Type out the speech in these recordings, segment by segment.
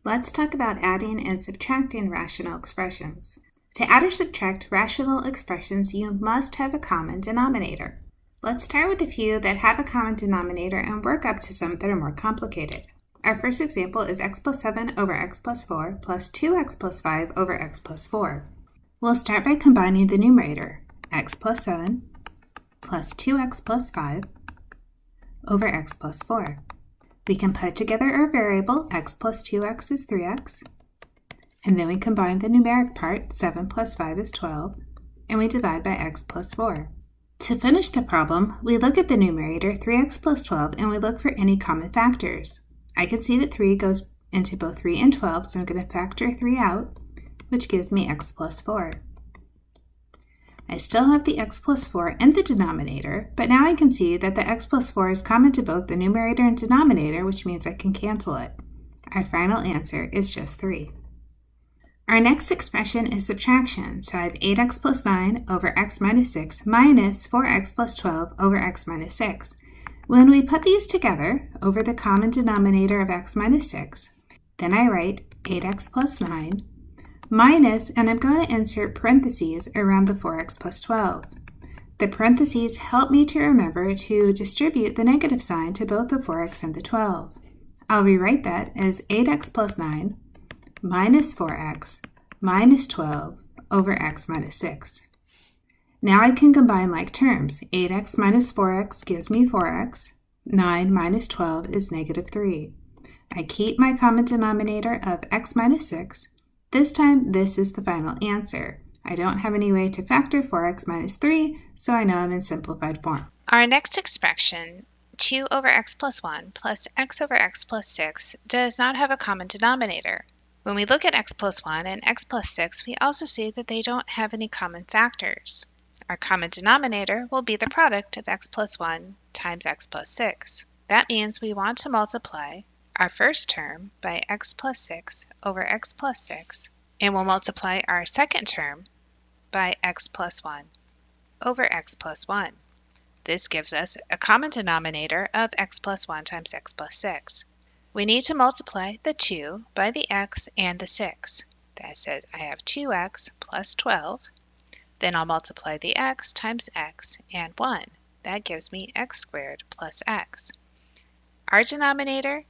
Let's talk about adding and subtracting rational expressions. To add or subtract rational expressions, you must have a common denominator. Let's start with a few that have a common denominator and work up to some that are more complicated. Our first example is x plus 7 over x plus 4 plus 2x plus 5 over x plus 4. We'll start by combining the numerator, x plus 7 plus 2x plus 5 over x plus 4. We can put together our variable, x plus 2x is 3x, and then we combine the numeric part, 7 plus 5 is 12, and we divide by x plus 4. To finish the problem, we look at the numerator, 3x plus 12, and we look for any common factors. I can see that 3 goes into both 3 and 12, so I'm going to factor 3 out, which gives me x plus 4. I still have the x plus 4 in the denominator, but now I can see that the x plus 4 is common to both the numerator and denominator, which means I can cancel it. Our final answer is just 3. Our next expression is subtraction, so I have 8x plus 9 over x minus 6 minus 4x plus 12 over x minus 6. When we put these together over the common denominator of x minus 6, then I write 8x plus 9 minus, and I'm going to insert parentheses around the 4x plus 12. The parentheses help me to remember to distribute the negative sign to both the 4x and the 12. I'll rewrite that as 8x plus 9 minus 4x minus 12 over x minus 6. Now I can combine like terms. 8x minus 4x gives me 4x. 9 minus 12 is negative 3. I keep my common denominator of x minus 6. This time, this is the final answer. I don't have any way to factor 4x minus 3, so I know I'm in simplified form. Our next expression, 2 over x plus 1 plus x over x plus 6, does not have a common denominator. When we look at x plus 1 and x plus 6, we also see that they don't have any common factors. Our common denominator will be the product of x plus 1 times x plus 6. That means we want to multiply our first term by x plus 6 over x plus 6, and we'll multiply our second term by x plus 1 over x plus 1. This gives us a common denominator of x plus 1 times x plus 6. We need to multiply the 2 by the x and the 6. That says I have 2x plus 12. Then I'll multiply the x times x and 1. That gives me x squared plus x. Our denominator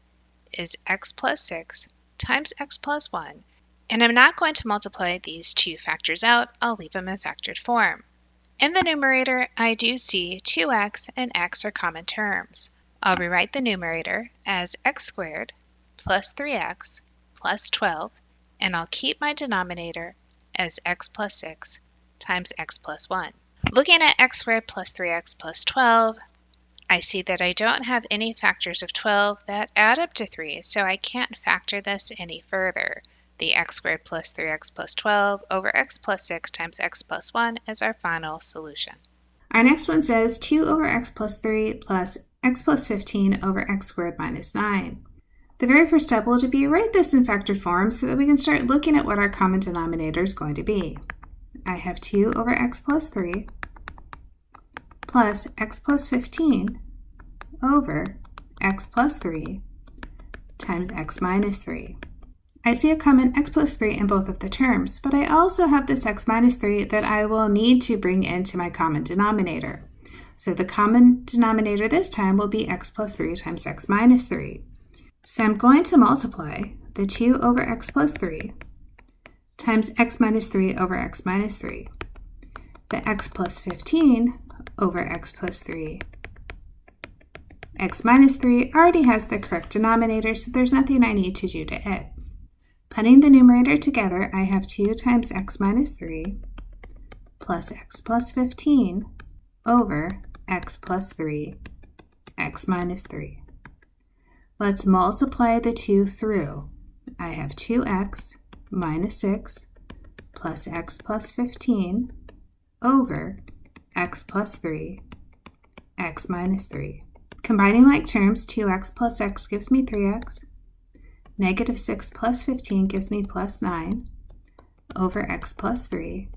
is x plus 6 times x plus 1, and I'm not going to multiply these two factors out. I'll leave them in factored form. In the numerator, I do see 2x and x are common terms. I'll rewrite the numerator as x squared plus 3x plus 12, and I'll keep my denominator as x plus 6 times x plus 1. Looking at x squared plus 3x plus 12, I see that I don't have any factors of 12 that add up to 3, so I can't factor this any further. The x squared plus 3x plus 12 over x plus 6 times x plus 1 is our final solution. Our next one says 2 over x plus 3 plus x plus 15 over x squared minus 9. The very first step will be write this in factored form so that we can start looking at what our common denominator is going to be. I have 2 over x plus 3 plus x plus 15 over x plus 3 times x minus 3. I see a common x plus 3 in both of the terms, but I also have this x minus 3 that I will need to bring into my common denominator. So the common denominator this time will be x plus 3 times x minus 3. So I'm going to multiply the 2 over x plus 3 times x minus 3 over x minus 3. The x plus 15 over x plus 3. X minus 3 already has the correct denominator, so there's nothing I need to do to it. Putting the numerator together, I have 2 times x minus 3 plus x plus 15 over x plus 3, x minus 3. Let's multiply the 2 through. I have 2x minus 6 plus x plus 15 over x plus 3, x minus 3. Combining like terms, 2x plus x gives me 3x. Negative 6 plus 15 gives me plus 9 over x plus 3,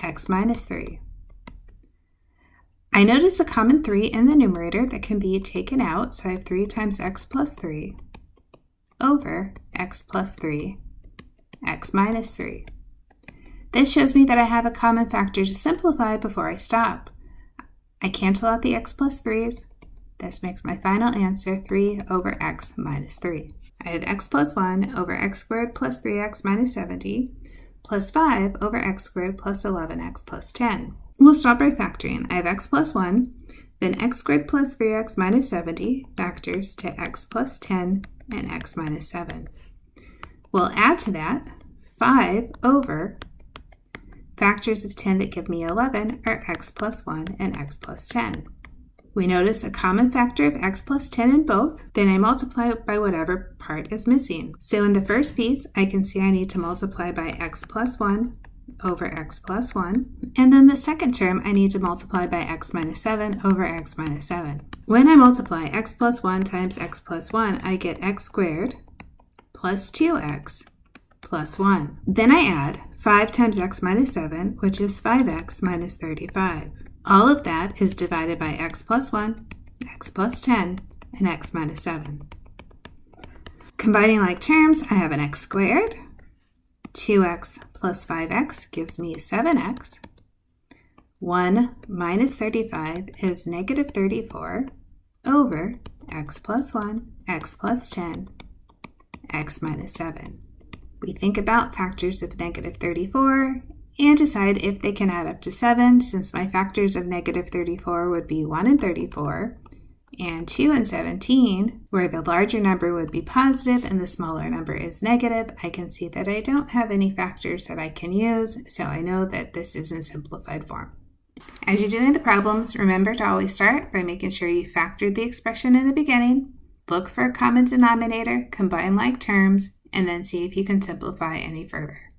x minus 3. I notice a common 3 in the numerator that can be taken out, so I have 3 times x plus 3 over x plus 3, x minus 3. This shows me that I have a common factor to simplify before I stop. I cancel out the x plus 3's. This makes my final answer 3 over x minus 3. I have x plus 1 over x squared plus 3x minus 70 plus 5 over x squared plus 11x plus 10. We'll start by factoring. I have x plus 1, then x squared plus 3x minus 70 factors to x plus 10 and x minus 7. We'll add to that 5 over factors of 10 that give me 11 are x plus 1 and x plus 10. We notice a common factor of x plus 10 in both, then I multiply it by whatever part is missing. So in the first piece, I can see I need to multiply by x plus 1 over x plus 1, and then the second term I need to multiply by x minus 7 over x minus 7. When I multiply x plus 1 times x plus 1, I get x squared plus 2x plus 1. Then I add 5 times x minus 7, which is 5x minus 35. All of that is divided by x plus 1, x plus 10, and x minus 7. Combining like terms, I have an x squared. 2x plus 5x gives me 7x. 1 minus 35 is negative 34 over x plus 1, x plus 10, x minus 7. We think about factors of negative 34 and decide if they can add up to 7, since my factors of negative 34 would be 1 and 34, and 2 and 17, where the larger number would be positive and the smaller number is negative. I can see that I don't have any factors that I can use, so I know that this is in simplified form. As you're doing the problems, remember to always start by making sure you factored the expression in the beginning, look for a common denominator, combine like terms, and then see if you can simplify any further.